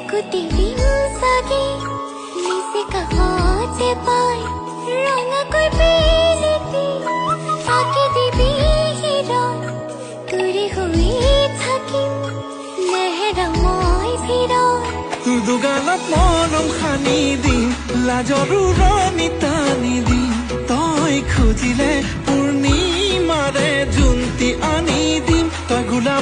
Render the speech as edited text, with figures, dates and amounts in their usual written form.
কুটি দিন চাগে নিজে কাষতে পাই ৰঙাকৈ বেলিটি তাকে দিবি হিৰণ তোৰে হৈ থাকিম নেহেৰা মই ভিৰণ দুগালত মৰম সানি দিম লাজৰো ৰণি টানি দিম তই খুজিলে পূৰ্ণিমাৰে জোনটি আনি দিম তই গোলাপ